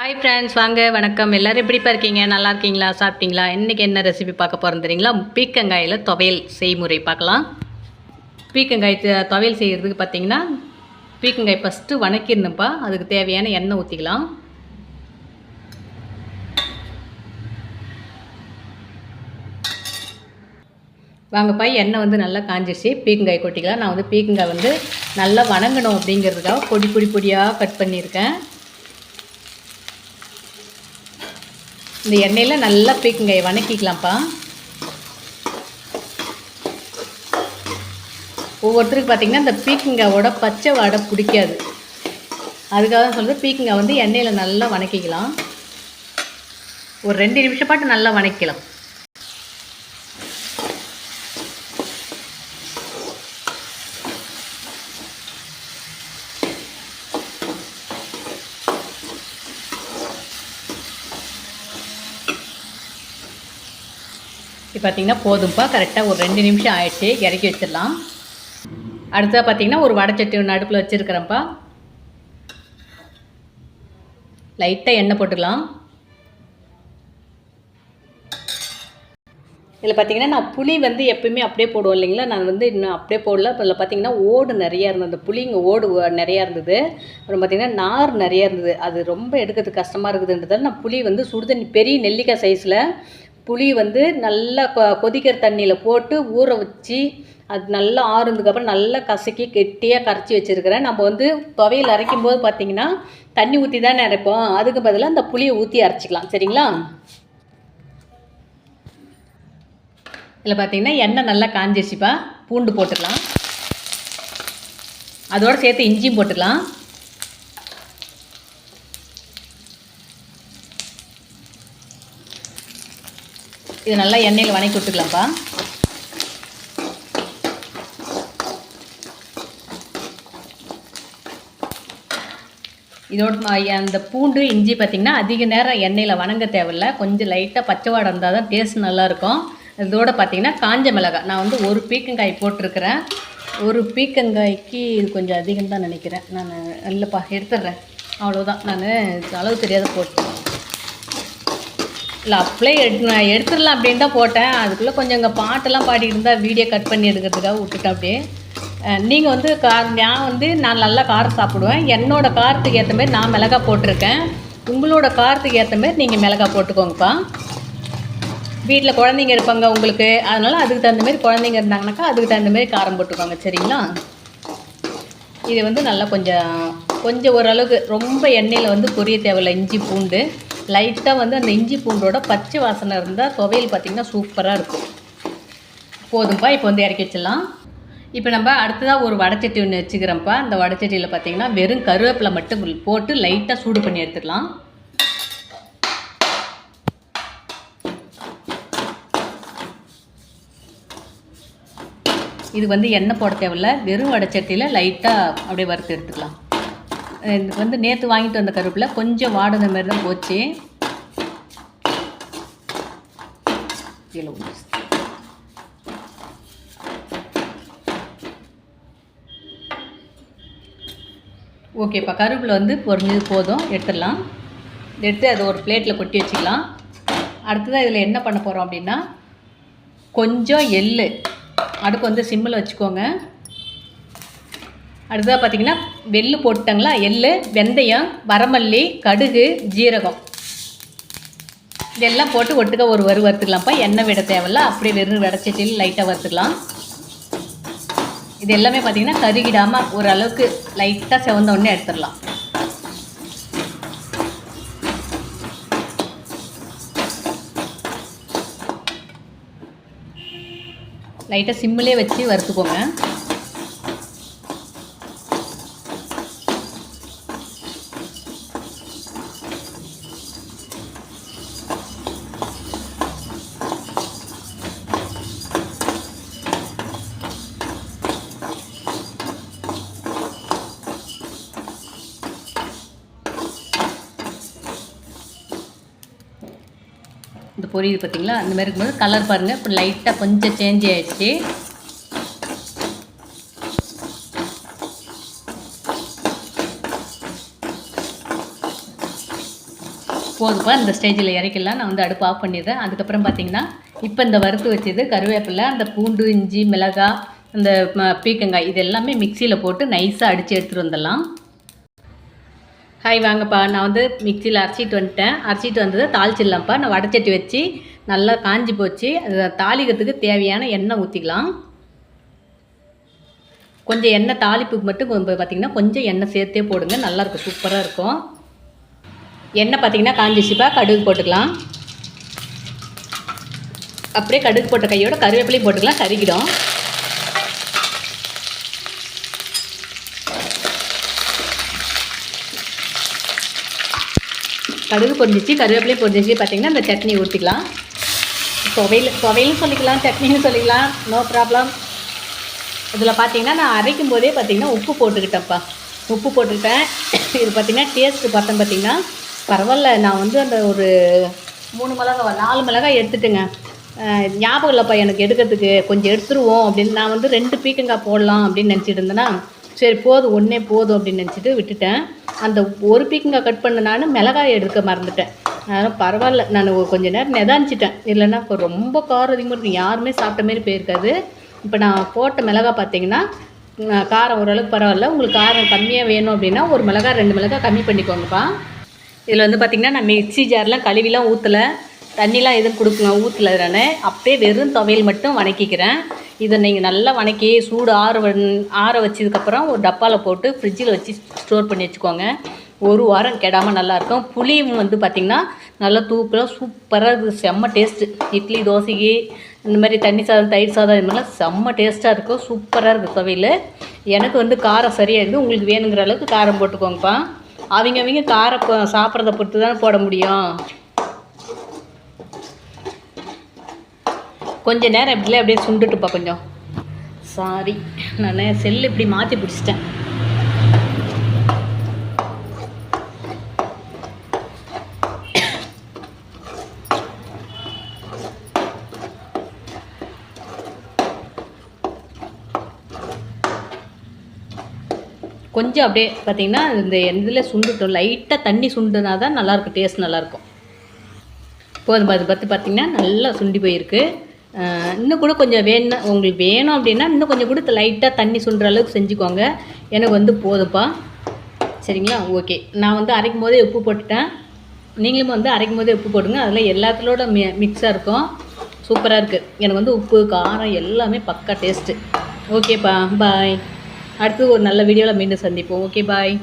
Hi friends, வாங்க வணக்கம். எல்லோரும் எப்படிப்பா இருக்கீங்க? நல்லா இருக்கீங்களா? சாப்பிட்டீங்களா? இன்றைக்கி என்ன ரெசிபி பார்க்க போகிறோம் தெரியுங்களா? பீர்க்கங்காயில் துவையல் செய்முறை பார்க்கலாம். பீர்க்கங்காய் துவையல் செய்கிறதுக்கு பார்த்தீங்கன்னா, பீர்க்கங்காய் ஃபஸ்ட்டு வணக்கிடணும்ப்பா. அதுக்கு தேவையான எண்ணெய் ஊற்றிக்கலாம். வாங்கப்பா, எண்ணெய் வந்து நல்லா காஞ்சிடுச்சு. பீர்க்கங்காய் கொட்டிக்கலாம். நான் வந்து பீர்க்கங்காய் வந்து நல்லா வணங்கணும் அப்படிங்கிறதுக்காக பொடியாக கட் பண்ணியிருக்கேன். இந்த எண்ணெயில் நல்லா பீர்க்கங்காயை வணக்கிக்கலாம்ப்பா. ஒவ்வொருத்தருக்கு பார்த்திங்கன்னா இந்த பீர்க்கங்காயோட பச்சை வாடை பிடிக்காது. அதுக்காக தான் சொல்கிறது, பீர்க்கங்காய் வந்து எண்ணெயில் நல்லா வணக்கிக்கலாம். ஒரு 2 நிமிஷம் பாட்டு நல்லா வணக்கலாம். இப்போ பார்த்திங்கன்னா போதும்ப்பா, கரெக்டாக ஒரு 2 நிமிஷம் ஆயிடுச்சு. இறக்கி வச்சிடலாம். அடுத்ததாக பார்த்திங்கன்னா ஒரு வடைச்சட்டி ஒன்று அடுப்பில் வச்சுருக்கிறேன்ப்பா. லைட்டாக எண்ணெய் போட்டுக்கலாம். இதில் பார்த்திங்கன்னா நான் புளி வந்து எப்போயுமே அப்படியே போடுவோம் இல்லைங்களா, நான் வந்து இன்னும் அப்படியே போடல. இப்போ இதில் பார்த்திங்கன்னா ஓடு நிறையா இருந்தது, அந்த புளிங்க ஓடு நிறையா இருந்தது. அப்புறம் பார்த்திங்கன்னா நார் நிறையா இருந்தது. அது ரொம்ப எடுக்கிறதுக்கு கஷ்டமாக இருக்குதுன்றதால நான் புளி வந்து சுடுதண்ணி, பெரிய நெல்லிக்காய் சைஸில் புளி வந்து நல்லா கொதிக்கிற தண்ணியில் போட்டு ஊற வச்சு அது நல்லா ஆறுனதுக்கப்புறம் நல்லா கசக்கி கெட்டியாக கரைச்சி வச்சுருக்கிறேன். நம்ம வந்து துவையல் அரைக்கும் போது பார்த்திங்கன்னா தண்ணி ஊற்றி தானே அரைப்போம். அதுக்கு பதிலாக அந்த புளியை ஊற்றி அரைச்சிக்கலாம். சரிங்களா? இதில் பார்த்திங்கன்னா எண்ணெய் நல்லா காஞ்சிருச்சுப்பா. பூண்டு போட்டுக்கலாம். அதோடு சேர்த்து இஞ்சியும் போட்டுக்கலாம். இது நல்லா எண்ணெயில் வணக்கி விட்டுக்கலாம்ப்பா. இதோட அந்த பூண்டு இஞ்சி பார்த்திங்கன்னா அதிக நேரம் எண்ணெயில் வணங்க தேவையில்லை. கொஞ்சம் லைட்டாக பச்சை வாடை இருந்தால் தான் டேஸ்ட் நல்லாயிருக்கும். இதோட பார்த்திங்கன்னா காஞ்ச மிளகாய் நான் வந்து ஒரு பீர்க்கங்காய் போட்டிருக்கிறேன். ஒரு பீர்க்கங்காய்க்கு இது கொஞ்சம் அதிகம் தான் நினைக்கிறேன். நான் இல்லைப்பா, எடுத்துடுறேன். அவ்வளோதான், நான் அளவு தெரியாத போட்டேன். இல்லை அப்படியே எடுத்துடலாம் அப்படின்னு தான் போட்டேன். அதுக்குள்ளே கொஞ்சம் இங்கே பாட்டெல்லாம் பாடிட்டு இருந்தால் வீடியோ கட் பண்ணி எடுக்கிறதுக்காக விட்டுட்டேன் அப்படியே. நீங்கள் வந்து நான் நல்லா காரம் சாப்பிடுவேன். என்னோடய காரத்துக்கு ஏற்ற மாதிரி நான் மிளகாய் போட்டிருக்கேன். உங்களோட காரத்துக்கு ஏற்ற மாதிரி நீங்கள் மிளகாய் போட்டுக்கோங்கப்பா. வீட்டில் குழந்தைங்க இருப்பாங்க உங்களுக்கு, அதனால் அதுக்கு தகுந்த மாதிரி குழந்தைங்க இருந்தாங்கனாக்கா அதுக்கு தகுந்த மாதிரி காரம் போட்டுக்கோங்க. சரிங்களா? இது வந்து நல்லா கொஞ்சம் ஓரளவுக்கு ரொம்ப எண்ணெயில் வந்து பொரிய தேவையில்லை. இஞ்சி பூண்டு லைட்டாக வந்து அந்த இஞ்சி பூண்டோட பச்சை வாசனை இருந்தால் துவையல் பார்த்திங்கன்னா சூப்பராக இருக்கும். போதும்ப்பா, இப்போ வந்து இறக்கி வச்சிடலாம். இப்போ நம்ம அடுத்ததாக ஒரு வடைச்சட்டி ஒன்று வச்சுக்கிறோம்ப்பா. அந்த வடைச்சட்டியில் பார்த்திங்கன்னா வெறும் கருவேப்பிலை மட்டும் போட்டு லைட்டாக சூடு பண்ணி எடுத்துக்கலாம். இது வந்து எண்ணெய் போட தேவையில்லை. வெறும் வடைச்சட்டியில் லைட்டாக அப்படியே வறுத்து எடுத்துக்கலாம். இது வந்து நேற்று வாங்கிட்டு வந்த கருவேப்பிலை கொஞ்சம் வாடின மாதிரி தான் போச்சு. ஓகேப்பா, கருவேப்பிலை வந்து பொரிஞ்சது போதும், எடுத்துடலாம். எடுத்து அதை ஒரு பிளேட்டில் கொட்டி வச்சுக்கலாம். அடுத்ததாக இதில் என்ன பண்ண போகிறோம் அப்படின்னா, கொஞ்சம் எள்ளு அடுப்பு வந்து சிம்மில் வச்சுக்கோங்க. அடுத்ததாக பார்த்திங்கன்னா வெள்ளு போட்டுட்டாங்களா, எள்ளு, வெந்தயம், வரமல்லி, கடுகு, ஜீரகம் இதெல்லாம் போட்டு ஒட்டுக்க ஒரு வறுத்துக்கலாம்ப்பா. எண்ணெய் விட தேவையில்ல, அப்படியே வெறும் வடைச்சட்டியில் லைட்டாக வறுத்துக்கலாம். இது எல்லாமே பார்த்திங்கன்னா கருகிடாமல் ஓரளவுக்கு லைட்டாக செவந்த உடனே எடுத்துடலாம். லைட்டாக சிம்மிலே வச்சு வறுத்துக்கோங்க. இந்த பொரியுது பார்த்திங்களா, அந்த மாதிரி இருக்கும்போது கலர் பாருங்கள். இப்போ லைட்டாக கொஞ்சம் சேஞ்ச் ஆகிடுச்சு. போதுப்பா. இந்த ஸ்டேஜில் இறக்கிடலாம். நான் வந்து அடுப்பு ஆஃப் பண்ணிடுறேன். அதுக்கப்புறம் பார்த்திங்கன்னா இப்போ இந்த வறுத்து வச்சது கருவேப்பிலை, அந்த பூண்டு, இஞ்சி, மிளகாய், அந்த பீக்கங்காய் இது எல்லாமே மிக்சியில் போட்டு நைஸாக அடித்து எடுத்துகிட்டு வந்துடலாம். ஹாய் வாங்கப்பா. நான் வந்து மிக்சியில் அரைச்சிட்டு வந்துட்டேன். அரைச்சிட்டு வந்ததை தாளிச்சிடலாம்ப்பா. நான் வடைச்சட்டி வச்சு நல்லா காஞ்சி போச்சு. அதை தாளிக்கிறதுக்கு தேவையான எண்ணெய் ஊற்றிக்கலாம். கொஞ்சம் எண்ணெய் தாளிப்புக்கு மட்டும் பார்த்திங்கன்னா கொஞ்சம் எண்ணெய் சேர்த்தே போடுங்க. நல்லாயிருக்கும், சூப்பராக இருக்கும். எண்ணெய் பார்த்திங்கன்னா காஞ்சிச்சுப்பா. கடுகு போட்டுக்கலாம். அப்படியே கடுகு போட்ட கையோட கருவேப்பிலையும் போட்டுக்கலாம், கருகிடும். கடுகு பொரிஞ்சிச்சு, கருவேப்பிலையும் பொரிஞ்சிச்சு. பார்த்திங்கன்னா இந்த சட்னி ஊற்றிக்கலாம். துவையலும் சொல்லிக்கலாம், சட்னின்னு சொல்லிக்கலாம், நோ ப்ராப்ளம். இதில் பார்த்திங்கன்னா நான் அரைக்கும் போதே பார்த்திங்கன்னா உப்பு போட்டுக்கிட்டேன்ப்பா. உப்பு போட்டுக்கிட்டேன். இது பார்த்திங்கன்னா டேஸ்ட்டு பார்த்தேன். பார்த்திங்கன்னா பரவாயில்ல. நான் வந்து அந்த ஒரு 3 மிளகாய் 4 மிளகாய் எடுத்துட்டுங்க. ஞாபகம் இல்லைப்பா எனக்கு எடுக்கிறதுக்கு. கொஞ்சம் எடுத்துருவோம் அப்படின்னு நான் வந்து 2 பீக்கங்காய் போடலாம் அப்படின்னு நினச்சிட்டு இருந்தேன்னா, சரி போதும், ஒன்றே போதும் அப்படின்னு நினச்சிட்டு விட்டுட்டேன். அந்த ஒரு பீக்கங்காய் கட் பண்ண நான் மிளகாய் எடுக்க மறந்துட்டேன். அதனால் பரவாயில்ல, நான் கொஞ்சம் நேரம் நிதானிச்சிட்டேன். இல்லைன்னா இப்போ ரொம்ப காரம் அதிகமாக இருக்கும், யாருமே சாப்பிட்ட மாரி போயிருக்காது. இப்போ நான் போட்ட மிளகாய் பார்த்திங்கன்னா காரம் ஓரளவுக்கு பரவாயில்ல. உங்களுக்கு காரம் கம்மியாக வேணும் அப்படின்னா ஒரு மிளகாய் 2 மிளகாய் கம்மி பண்ணிக்கோங்கப்பா. இதில் வந்து பார்த்திங்கன்னா நான் மிக்ஸி ஜார்லாம் கழுவிலாம் ஊற்றலை, தண்ணிலாம் எதுவும் ஊற்றலை. நான் அப்படியே வெறும் துவையல் மட்டும் வணக்கிக்கிறேன். இதை நீங்கள் நல்லா வணக்கி சூடு ஆற வச்சதுக்கப்புறம் ஒரு டப்பாவில் போட்டு ஃப்ரிட்ஜில் வச்சு ஸ்டோர் பண்ணி வச்சுக்கோங்க. 1 வாரம் கெடாமல் நல்லாயிருக்கும். புளியும் வந்து பார்த்திங்கன்னா நல்லா தூக்கலாக சூப்பராக இருக்குது. செம்ம டேஸ்ட்டு. இட்லி, தோசைக்கு இந்த மாதிரி தண்ணி சாதம், தயிர் சாதம் இது மாதிரிலாம் செம்ம டேஸ்ட்டாக இருக்கும். சூப்பராக இருக்குது துவையல். எனக்கு வந்து காரம் சரியாக இருக்குது. உங்களுக்கு வேணுங்கிற அளவுக்கு காரம் போட்டுக்கோங்கப்பா. அவங்க காரம் சாப்பிட்றத பொறுத்து தானே போட முடியும். கொஞ்சம் நேரம் இப்படிலே அப்படியே சுண்டுட்டுப்பா. கொஞ்சம் சாரி, நான் செல்லு இப்படி மாற்றி பிடிச்சிட்டேன். கொஞ்சம் அப்படியே பார்த்திங்கன்னா இந்த இதில் சுண்டுட்டோம். லைட்டாக தண்ணி சுண்டுனா தான் நல்லாயிருக்கும், டேஸ்ட் நல்லாயிருக்கும். போதும். அது பார்த்திங்கன்னா நல்லா சுண்டி போயிருக்கு. இன்னும் கூட கொஞ்சம் வேணும், உங்களுக்கு வேணும் அப்படின்னா இன்னும் கொஞ்சம் கூட லைட்டாக தண்ணி சுண்டுற அளவுக்கு செஞ்சுக்கோங்க. எனக்கு வந்து போதும்ப்பா. சரிங்களா? ஓகே. நான் வந்து அரைக்கும் போதே உப்பு போட்டுட்டேன். நீங்களும் வந்து அரைக்கும் போதே உப்பு போடுங்க. அதில் எல்லாத்துலோட மிக்ஸாக இருக்கும். சூப்பராக இருக்குது. எனக்கு வந்து உப்பு, காரம் எல்லாமே பக்கா டேஸ்ட்டு. ஓகேப்பா, பாய். அடுத்து ஒரு நல்ல வீடியோவில் மீண்டும் சந்திப்போம். ஓகே, பாய்.